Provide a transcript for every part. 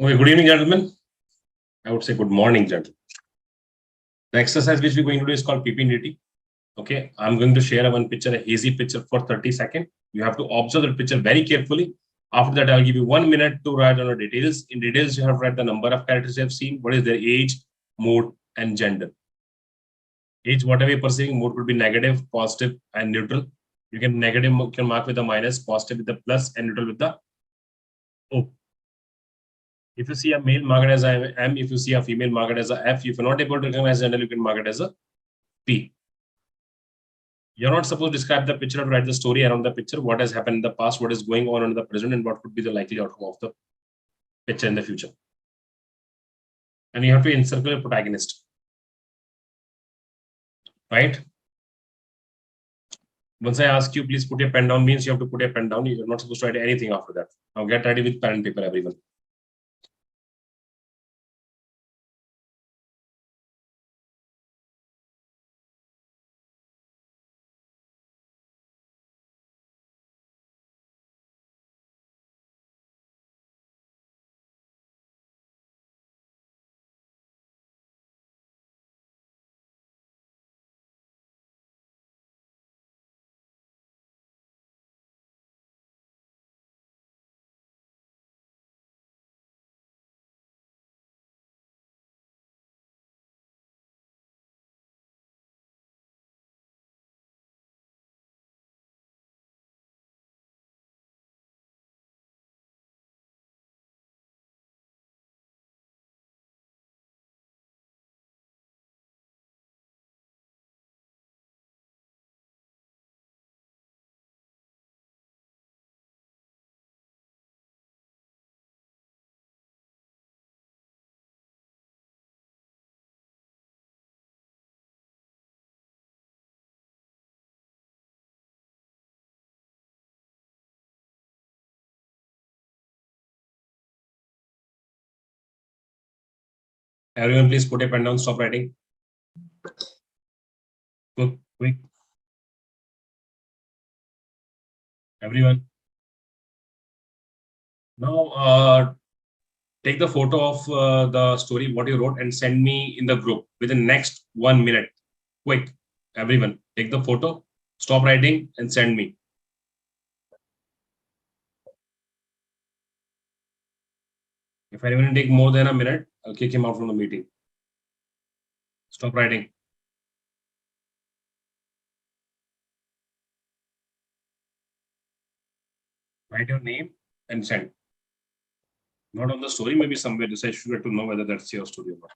Okay, good evening, gentlemen. I would say good morning, gentlemen. The exercise which we're going to do is called Ppdt. Okay, I'm going to share one picture, a hazy picture for 30 seconds. You have to observe the picture very carefully. After that, I'll give you 1 minute to write on the details. In details, you have to write the number of characters you have seen, what is their age, mood, and gender. Age, whatever you're perceiving, mood could be negative, positive, and neutral. You can negative, you can mark with the minus, positive with the plus, and neutral with the O. If you see a male, mark it as a M. If you see a female, mark it as a F. If you're not able to recognize gender, you can mark it as a P. You're not supposed to describe the picture or write the story around the picture, what has happened in the past, what is going on in the present, and what could be the likely outcome of the picture in the future. And you have to encircle a protagonist. Right? Once I ask you, please put your pen down, means you have to put your pen down. You're not supposed to write anything after that. Now get ready with pen and paper, everyone. Everyone, please put your pen down, stop writing. Quick. Everyone. Now, take the photo of the story, what you wrote, and send me in the group within next 1 minute. Quick. Everyone, take the photo, stop writing, and send me. If anyone take more than a minute, I'll kick him out from the meeting. Stop writing. Write your name and send. Not on the story, maybe somewhere. Just I should get to know whether that's your story or not.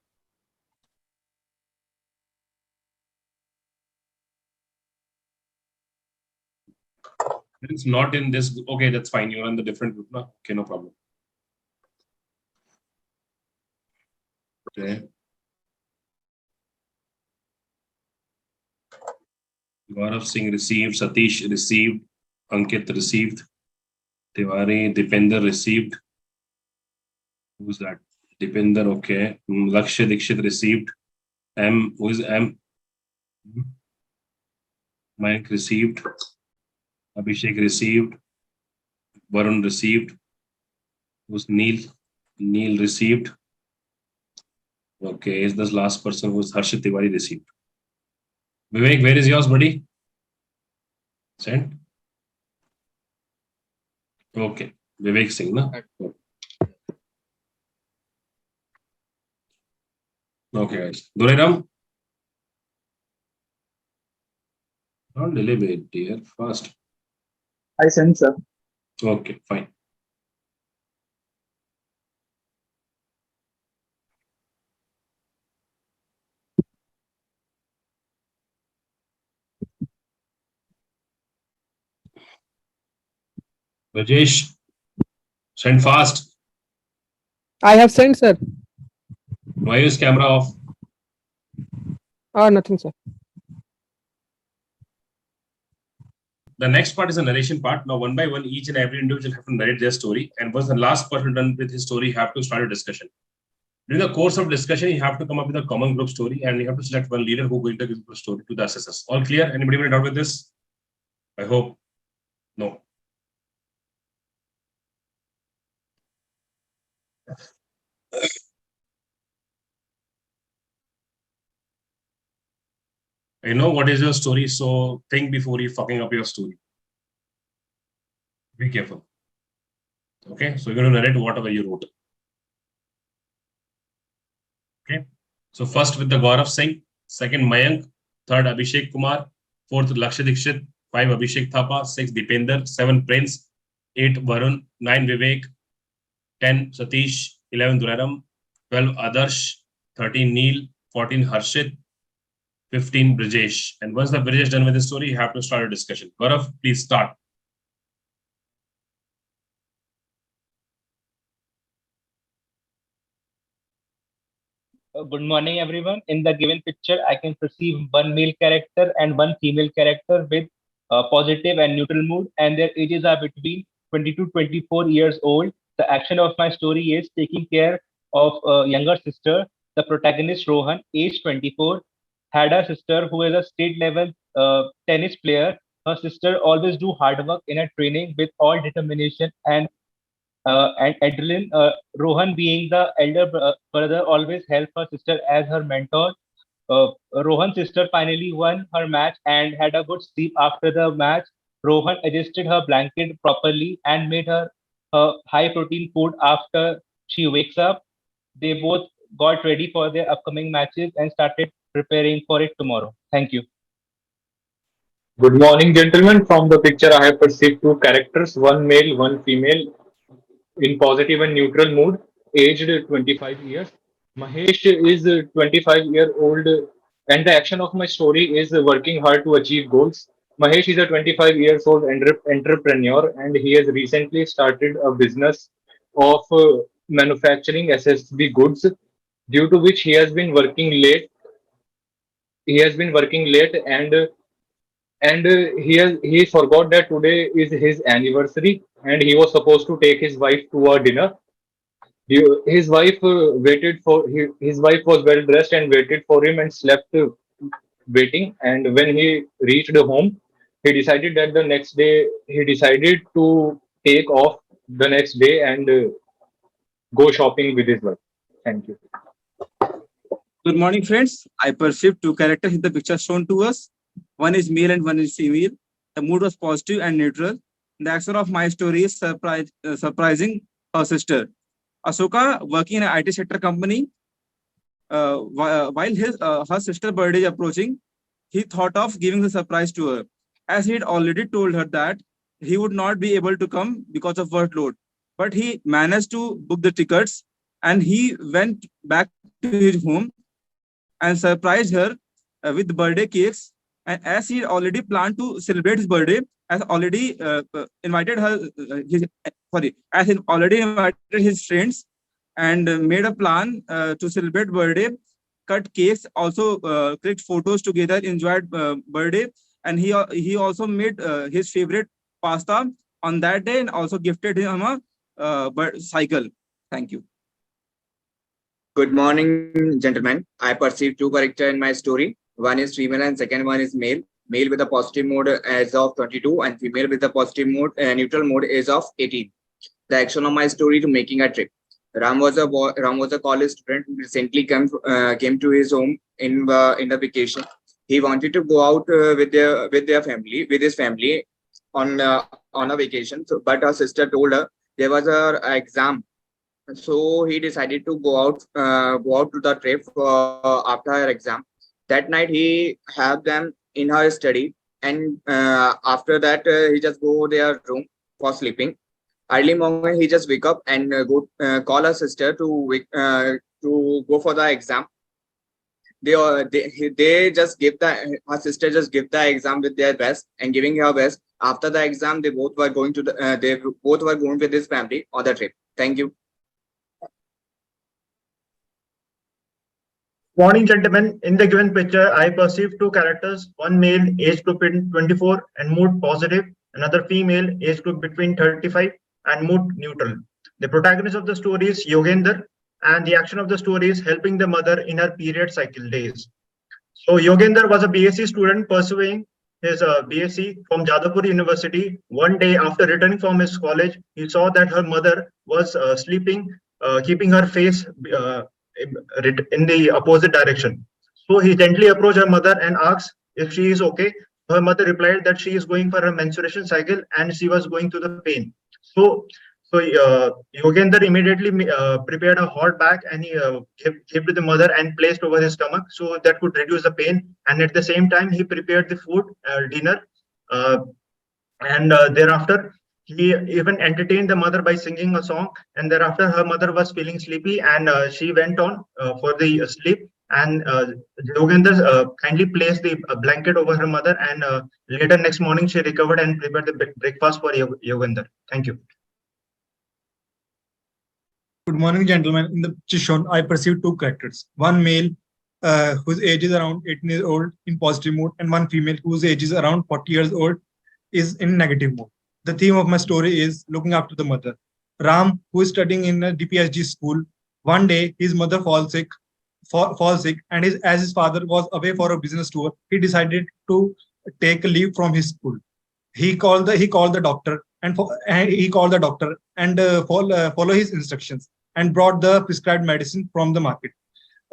It's not in this. Okay, that's fine. You're on the different group now. Okay, no problem. Okay. Gaurav Singh received. Satish received. Ankit received. Tiwari, Dipender received. Who's that? Dipender, okay. Lakshya Dikshit received. M, who is M? Mike received. Abhishek received. Varun received. Who's Neil? Neil received. Okay, is this last person who's Harshit Tiwari received? Vivek, where is yours, buddy? Send. Okay, Vivek Singh, na? Okay, guys. Dureram? Don't delay, dear. Fast. I sent, sir. Okay, fine. Rajesh, send fast. I have sent, sir. Why is camera off? Nothing, sir. The next part is a narration part. Now, one by one, each and every individual have to narrate their story. And once the last person done with his story, you have to start a discussion. During the course of discussion, you have to come up with a common group story, and you have to select one leader who will give the story to the assessors. All clear? Anybody want to doubt with this? I hope. No. I know what is your story, so think before you fucking up your story. Be careful. Okay, so you're going to narrate whatever you wrote. Okay, so first with the Gaurav Singh, second Mayank, third Abhishek Kumar, fourth Lakshya Dikshit, five Abhishek Thapa, six Dipender, seven Prince, eight Varun, nine Vivek, 10 Satish, 11 Duraram, 12 Adarsh, 13 Neil, 14 Harshit, 15 Brijesh. And once the Brijesh done with the story, you have to start a discussion. Gaurav, please start. Good morning, everyone. In the given picture, I can perceive one male character and one female character with positive and neutral mood, and their ages are between 20 to 24 years old. The action of my story is taking care of a younger sister. The protagonist, Rohan, age 24, had a sister who is a state level tennis player. Her sister always do hard work in her training with all determination and adrenaline. Rohan, being the elder brother, always helped her sister as her mentor. Rohan's sister finally won her match and had a good sleep after the match. Rohan adjusted her blanket properly and made her high protein food after she wakes up. They both got ready for their upcoming matches and started preparing for it tomorrow. Thank you. Good morning, gentlemen. From the picture, I have perceived two characters, one male, one female, in positive and neutral mood, aged 25 years. Mahesh is 25-year-old, and the action of my story is working hard to achieve goals. Mahesh is a 25 years old entrepreneur, and he has recently started a business of manufacturing SSB goods, due to which he has been working late. He has been working late, and he forgot that today is his anniversary, and he was supposed to take his wife to a dinner. His wife his wife was well dressed and waited for him and slept waiting. And when he reached home, he decided to take off the next day and go shopping with his wife. Thank you. Good morning, friends. I perceived two characters in the picture shown to us. One is male and one is female. The mood was positive and neutral. The action of my story is surprising her sister. Asoka, working in an IT sector company, while her sister's birthday is approaching, he thought of giving the surprise to her. As he had already told her that he would not be able to come because of workload, but he managed to book the tickets and he went back to his home and surprised her with birthday cakes. And as he already planned to celebrate his birthday, as already invited her, as he already invited his friends and made a plan to celebrate birthday, cut cakes, also clicked photos together, enjoyed birthday, and he also made his favorite pasta on that day and also gifted him a cycle. Thank you. Good morning, gentlemen. I perceive two characters in my story. One is female and second one is male. Male with a positive mode as of 22 and female with a positive mode, neutral mode as of 18. The action of my story to making a trip. Ram was a college student who recently came to his home in the vacation. He wanted to go out with his family on a vacation. So, but her sister told her there was a exam. So he decided to go out to the trip after her exam. That night he had them in her study, and after that he just go their room for sleeping. Early morning he just wake up and call her sister to go for the exam. They just give her sister just give the exam with their best and giving her best. After the exam, they both were going with his family on the trip. Thank you. Morning, gentlemen. In the given picture, I perceive two characters, one male, age group in 24 and mood positive, another female, age group between 35 and mood neutral. The protagonist of the story is Yogender, and the action of the story is helping the mother in her period cycle days. So Yogender was a BSc student pursuing his BSc from Jadavpur University. One day after returning from his college, he saw that her mother was sleeping keeping her face in the opposite direction. So he gently approached her mother and asked if she is okay. Her mother replied that she is going for a menstruation cycle and she was going through the pain. So Yogender immediately prepared a hot bath and he gave to the mother and placed over his stomach so that could reduce the pain. And at the same time, he prepared the food, dinner, uh, and thereafter he even entertained the mother by singing a song. And thereafter, her mother was feeling sleepy and she went on for the sleep. And Yogender kindly placed the blanket over her mother. And later next morning, she recovered and prepared the breakfast for Yogender. Thank you. Good morning, gentlemen. In the picture shown, I perceive two characters. One male whose age is around 18 years old in positive mood, and one female whose age is around 40 years old is in negative mood. The theme of my story is looking after the mother. Ram, who is studying in a DPSG school, one day his mother falls sick, and as his father was away for a business tour, he decided to take a leave from his school. He called the doctor and follow his instructions and brought the prescribed medicine from the market.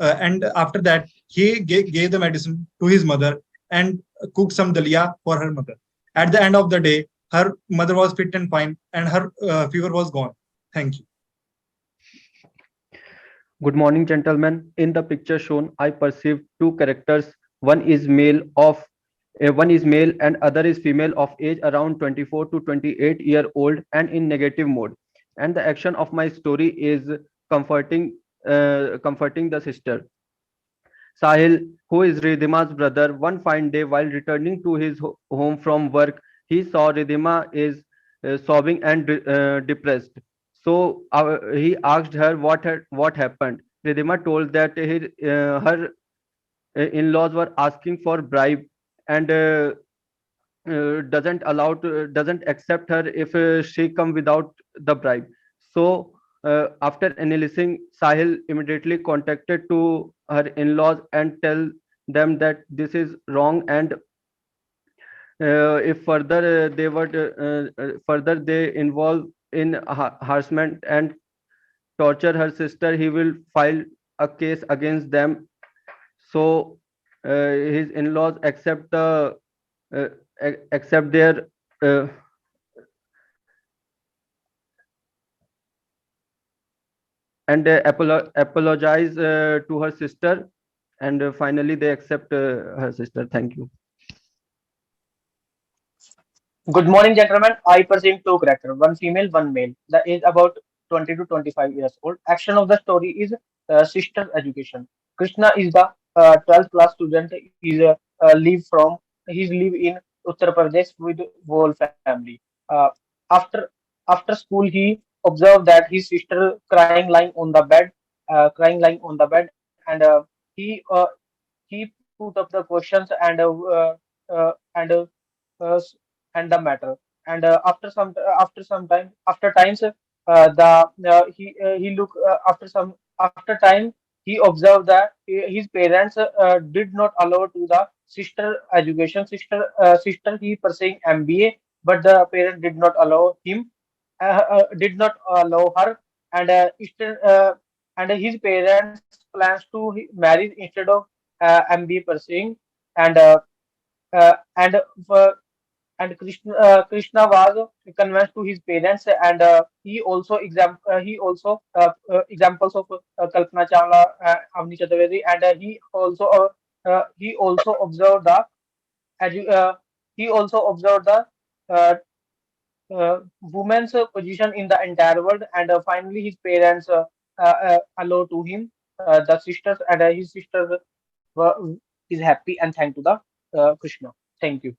And after that, he gave the medicine to his mother and cooked some dalia for her mother. At the end of the day, her mother was fit and fine, and her fever was gone. Thank you. Good morning, gentlemen. In the picture shown, I perceive two characters. One is male and other is female of age around 24 to 28-year-old and in negative mode. And the action of my story is comforting the sister. Sahil, who is Ridhima's brother, one fine day while returning to his home from work, he saw Ridhima is sobbing and depressed. So he asked her what happened. Ridhima told that her in-laws were asking for bribe and doesn't accept her if she come without the bribe. So after analyzing, Sahil immediately contacted to her in-laws and tell them that this is wrong, and if further they involve in harassment and torture her sister, he will file a case against them. So his in-laws accept their and apologize to her sister, and finally they accept her sister. Thank you. Good morning, gentlemen. I perceive two characters, one female, one male. The age about 20 to 25 years old. Action of the story is sister education. Krishna is the 12th class student. He's live in Uttar Pradesh with whole family. After school, he observed that his sister crying lying on the bed, and he put up the questions and uh, and the matter. And after times, he look after time he observed that his parents did not allow to the sister education. Sister he pursuing MBA, but the parent did not allow him, did not allow her, and his parents plans to marry instead of MBA pursuing, and and Krishna was convinced to his parents, and examples of Kalpana Chawla, Avni Chaturvedi, and he also observed the edu- uh, uh, woman's position in the entire world, and finally his parents allow to him the sisters, and his sister is happy and thank to the Krishna. Thank you.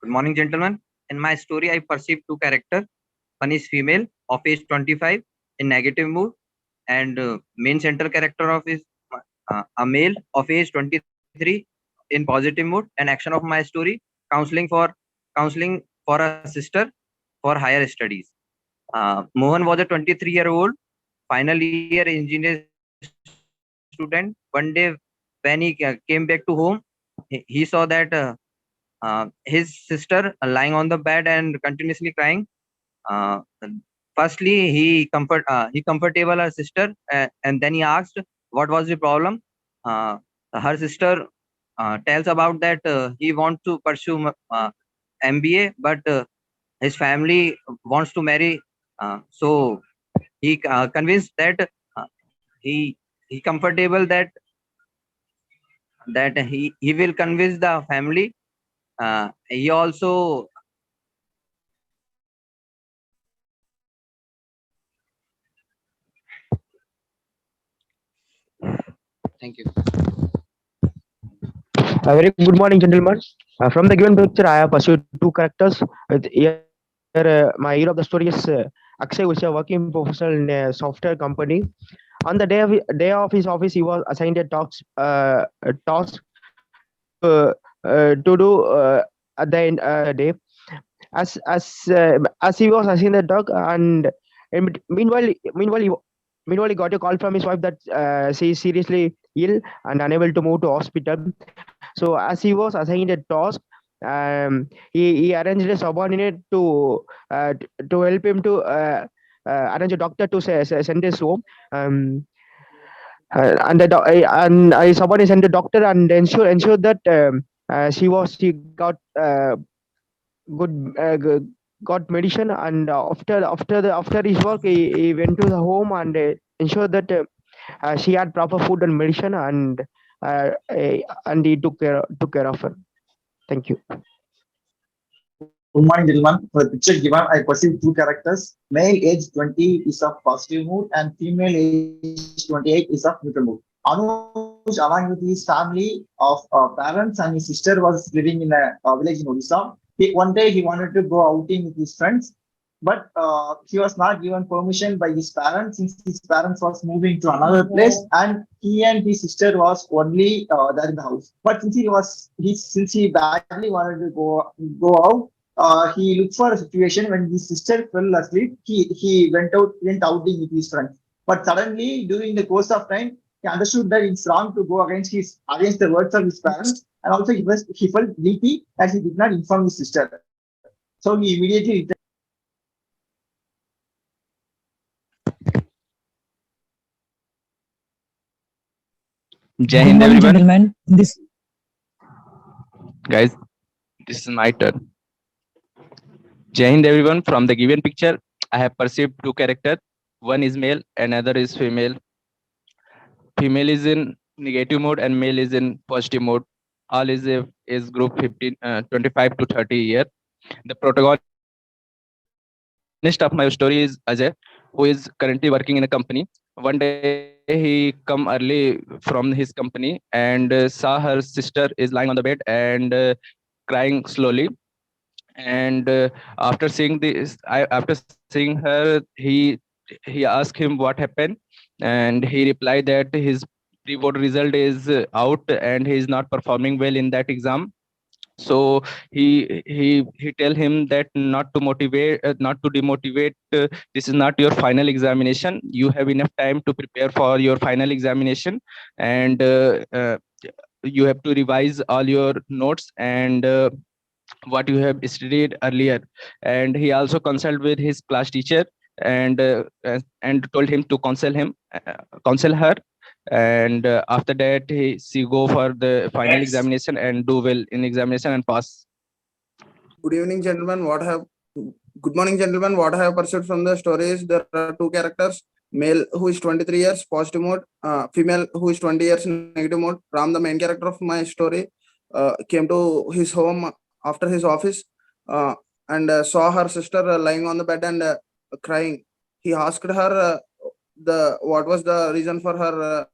Good morning, gentlemen. In my story, I perceive two characters. One is female of age 25 in negative mood, and main central character of is a male of age 23 in positive mood. And action of my story: counseling for a sister for higher studies. Mohan was a 23-year-old final year engineer student. One day, when he came back to home, he saw that his sister lying on the bed and continuously crying. Firstly, he comfortable her sister, and then he asked what was the problem. Her sister tells about that he wants to pursue MBA, but his family wants to marry. So he convinced that he comfortable that he will convince the family. He also thank you. A very good morning, gentlemen. From the given picture, I have pursued two characters. Here, my hero of the story is Akshay, who is a working professional in a software company. On the day of his office, he was assigned a task to do at the end day. As he was assigned the task, and meanwhile, he got a call from his wife that she is seriously ill and unable to move to hospital. So as he was assigned a task, he arranged a subordinate to help him to arrange a doctor to send his home. And the and I subordinate sent a doctor and ensure that she good got medicine, and after his work he went to the home and ensured that she had proper food and medicine, and he took care of her. Thank you. Good morning, gentlemen. For the picture given, I perceive two characters. Male age 20 is of positive mood and female age 28 is of neutral mood. Anuj, along with his family of parents and his sister, was living in a village in Odisha. One day he wanted to go outing with his friends, but he was not given permission by his parents since his parents was moving to another place, and he and his sister was only there in the house. But since he badly wanted to go out, he looked for a situation when his sister fell asleep. He went outing with his friends. But suddenly, during the course of time, he understood that it's wrong to go against the words of his parents, and also he felt guilty as he did not inform his sister. So he immediately returned. Jai Hind, everyone. Guys, this is my turn. Jai Hind, everyone. From the given picture, I have perceived two characters. One is male, another is female. Female is in negative mode and male is in positive mode. All is group 25 to 30 year. The protagonist of my story is Ajay, who is currently working in a company. One day he come early from his company and saw her sister is lying on the bed and crying slowly. And after seeing her, he asked him what happened, and he replied that his pre-board result is out and he is not performing well in that exam. So he tell him that not to demotivate. This is not your final examination. You have enough time to prepare for your final examination, and you have to revise all your notes and what you have studied earlier. And he also consulted with his class teacher and told him to counsel her. And after that she go for the final examination and do well in examination and pass. Good evening, gentlemen. Good morning, gentlemen. What I have pursued from the story is there are two characters: male who is 23 years positive mode, female who is 20 years negative mode. Ram, the main character of my story, came to his home after his office and saw her sister lying on the bed and crying. He asked her what was the reason for her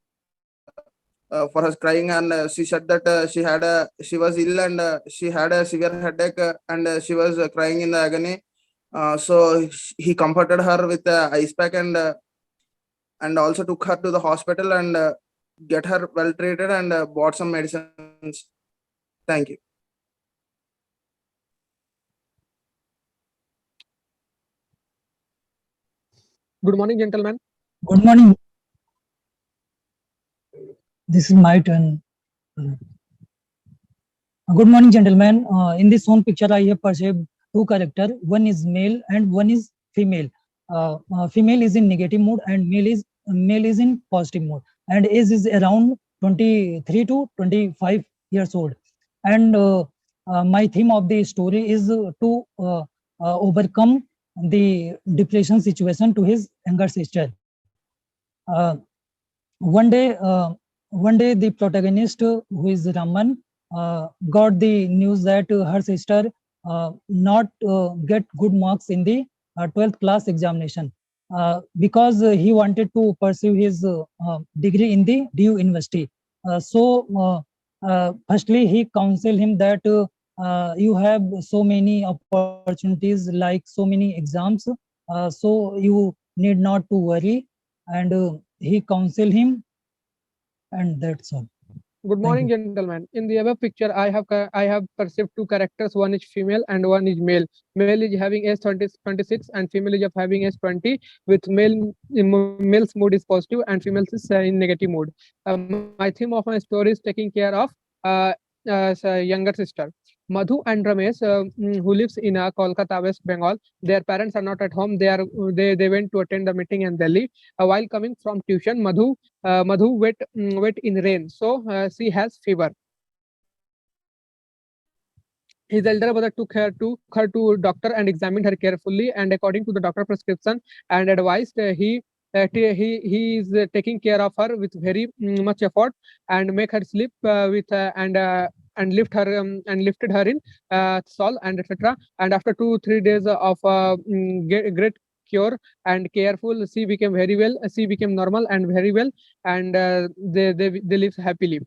crying, and she said that she was ill and she had a severe headache and she was crying in the agony. So he comforted her with a ice pack and also took her to the hospital and get her well treated and bought some medicines. Thank you. Good morning, gentlemen. Good morning. This is my turn. Good morning, gentlemen. In this one picture, I have perceived two characters. One is male and one is female. Female is in negative mood and male is in positive mood, and age is around 23 to 25 years old. And my theme of the story is to overcome the depression situation to his younger sister. Uh, one day, the protagonist, who is Raman, got the news that her sister not get good marks in the 12th class examination, because he wanted to pursue his degree in the DU University. Firstly, he counseled him that you have so many opportunities, like so many exams, so you need not to worry. And he counseled him, and that's all. Good morning, gentlemen. In the above picture, I have perceived two characters. One is female and one is male. Male is having age 26 and female is of having age 20. With male's mood is positive and female's is in negative mood. My theme of my story is taking care of younger sister. Madhu and Ramesh, who lives in Kolkata, West Bengal. Their parents are not at home. They went to attend the meeting in Delhi. While coming from tuition, Madhu wet in rain, so she has fever. His elder brother took her to doctor and examined her carefully, and according to the doctor prescription and advised, he is taking care of her with very much effort, and make her sleep and lifted her in Sol and etc. And after 2-3 days of great cure and careful, she became very well. She became normal and very well, and they live happily.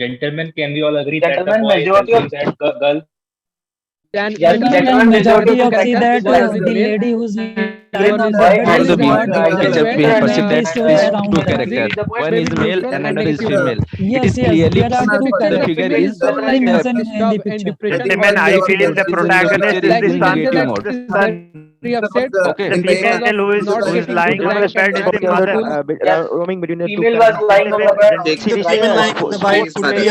Gentlemen, can we all agree that the Gentlemen, boy majority of- that girl? Gentlemen, majority of see that the lady who's lying on the bed All is the not picture we have perceived that story is around two her. characters. One is male and another is female. It Yes, is yes, clearly there are two the characters. figure is Clearly mentioned in the picture. Gentlemen, I feel the protagonist is the son. negative mode. Very upset. Okay. The female who is lying on the bed is the mother. Roaming between the two Female was lying on the bed. She The female lying on the bed could be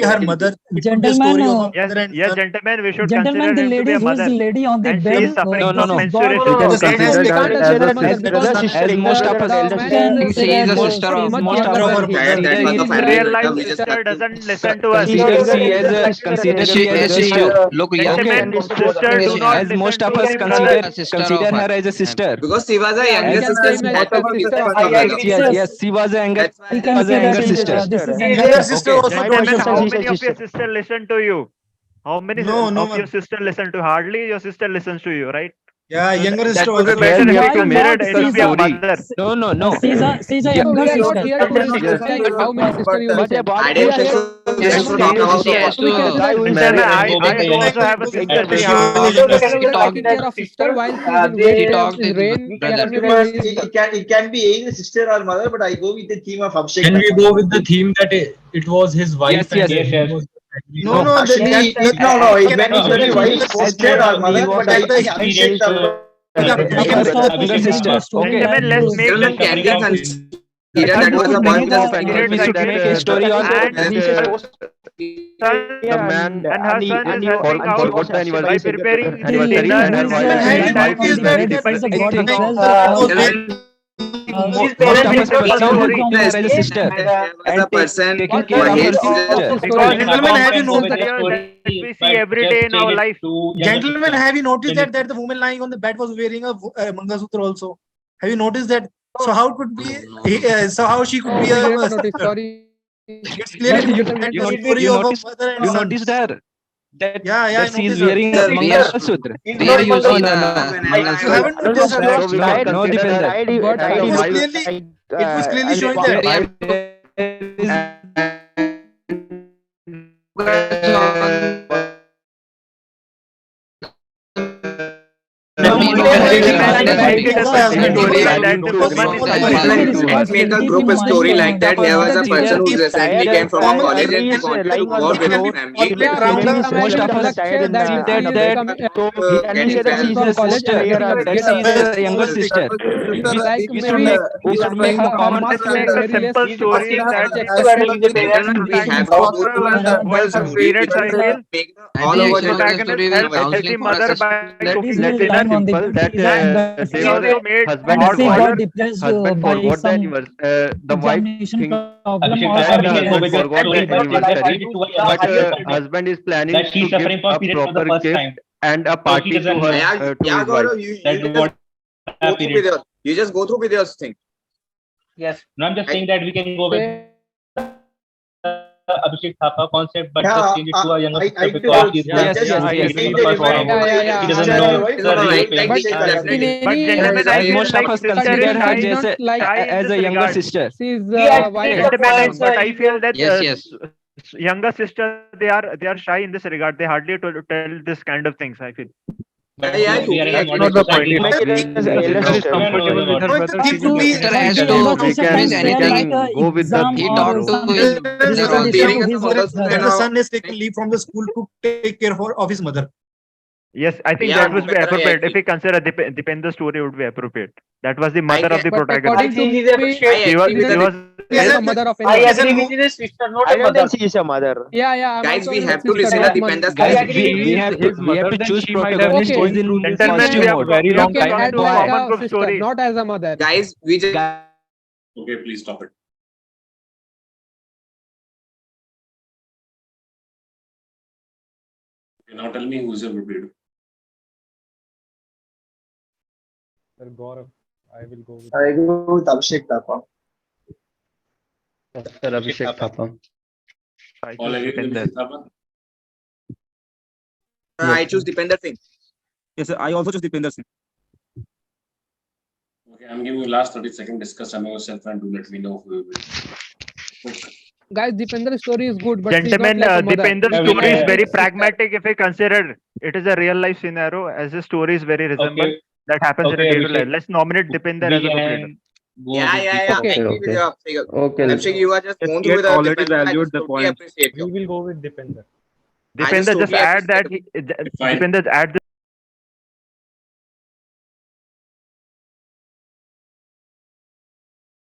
her mother. It could be a story of a mother and Yes, son. gentlemen, we should Gentlemen, consider the him to be lady a who is mother. the lady on the And she bed. is suffering No, from no. menstruation. The can son has consider taken that care as of a her sister, because as most of us You can say that sister she of much mother younger of than her him. mother. That was a Consider family Real matter. life We just sister have to doesn't listen to us. consider she as a sister. Gentlemen, sister do not As most listen of to us the brother. consider her as a sister. because she was a Yeah, we younger can sister. say him as That a was sister of different her. from Yes, other. yes, she was a younger, That's why We can was a say that younger she's sister. this is His younger younger sister. sister Okay. also don't Gentlemen, listen. how many of your sister listen to you? How many No of one. your sister listen to? Hardly your sister listens to you, right? Yeah, younger That sister would be also. better if Why you considered not? it to She's be a a mother. No. she's a Yeah. So younger we are not sister. here to discuss like how many sisters you But listen. I but didn't We are think here so. We to have to discuss talk about the so we can say guy that who is Then a- I also have a sister. See She was how a younger Sister sister. taking care of sister while she is in wet in rain. Yeah, maybe he is It can be either sister or mother, but I go with the theme of Abhishek. Can we go with the theme that it was his wife Yes, yes. and he Yes. was No, no. Actually, no. It can be wife, sister or mother, but I appreciate the. We can stop younger this sister. story. Okay. Gentlemen, let's make Gentlemen, the can we consider that was a should boy make just Okay, we should make a story on and the man and her son is helping out by preparing The lady dinner who is and Have you lying on noticed the that bed is a I god think itself. most of us perceive her as a sister as a and person. taking care of her Mahesh is sister. because Gentlemen, have you scenarios noticed? that we see every day in our life. Gentlemen, have you noticed that the woman lying on the bed was wearing a Mangalsutra also? Have you noticed that? So how could be? So how she could Oh, be we did a not notice. sister? Sorry. It's clearly depicted You the noticed- story you of a noticed- mother and You son. noticed her that, Yeah, I that she is noticed her. wearing a Mangalsutra. Here you see the You haven't noticed her. No, Deepinder. It was clearly showing that. There is the make a group story like that. There was a person who recently came from a college and he wanted to work with the family. Most of us that Can we say that she is a sister here? that she is a younger sister. like We maybe should make a common marks were Make a very less. simple story that We have to go through while the some story periods which I feel make all over the protagonist helps the mother by cooking Let's dinner. time on the simple that He they also were made husband hot she forgot got water. depressed husband by forgot that some the wife examination think problem Abhishek, or that we the can go husband with your forgot the story, but anniversary, but but husband is planning that she's to give suffering from a periods for the proper first gift time. and a So he party to doesn't her know to his wife. Gaurav, you that just what go through with your, you just go through with your thing. Yes. No, I'm just saying that we can go with Abhishek Thapa concept, but just change it to a younger sister because she's yes, going yes, to yes. be for the first time. Yeah. He doesn't know the real pain. But in any As most of us consider her she just not like as a younger sister. she's Okay. Gentlemen, but I feel that Yes. younger sister they are shy in this regard. They hardly tell this kind of things. I feel. But Yeah, we are in a totally modern society. Elder sister. but We younger sister can like go with the exam theme or now. some They're all resolution dating to at his the or mother's her. When the son is taken leave from the school to take care of his mother. Yes, I think Yeah, that would be I appropriate. agree. If we consider Dipender story, would be appropriate. That was the mother of the but according protagonist. to me, He was, agree with he was the mother of anyone. I don't think she is a mother. Yeah, I'm Guys, also we with have to sister, listen not to mother. Dipender's Guys, side. we have to choose protagonist who is in Gentlemen, positive we have, mode. we have to Okay, come as to a like common a group sister, story. not as a mother. Guys, we just Okay, please stop it. Okay, now tell me who's your Ppdt. I go with Abhishek Thapa. Sir Abhishek Thapa. All agree with Abhishek Thapa? I choose Dipender Singh. Yes, sir. I also choose Dipender Singh. Okay, I'm giving you last 30 seconds. Discuss among yourself and do let me know who you will. Guys, Dipender's story is good, but she's not Gentlemen, like a mother. Dipender's Yeah, story is yeah. very pragmatic if we consider it is a real life scenario, as the story is very resemble Okay. that happens in a Okay, day to life. Abhishek. Let's nominate Dipender as We a group leader. can go Yeah, with yeah. Okay. I agree with you, Abhishek. Okay. Abhishek, you are just Yes, going he through has with already Dipender. I valued just the totally point. appreciate you. Dipender I just just totally add that appreciate Dipender add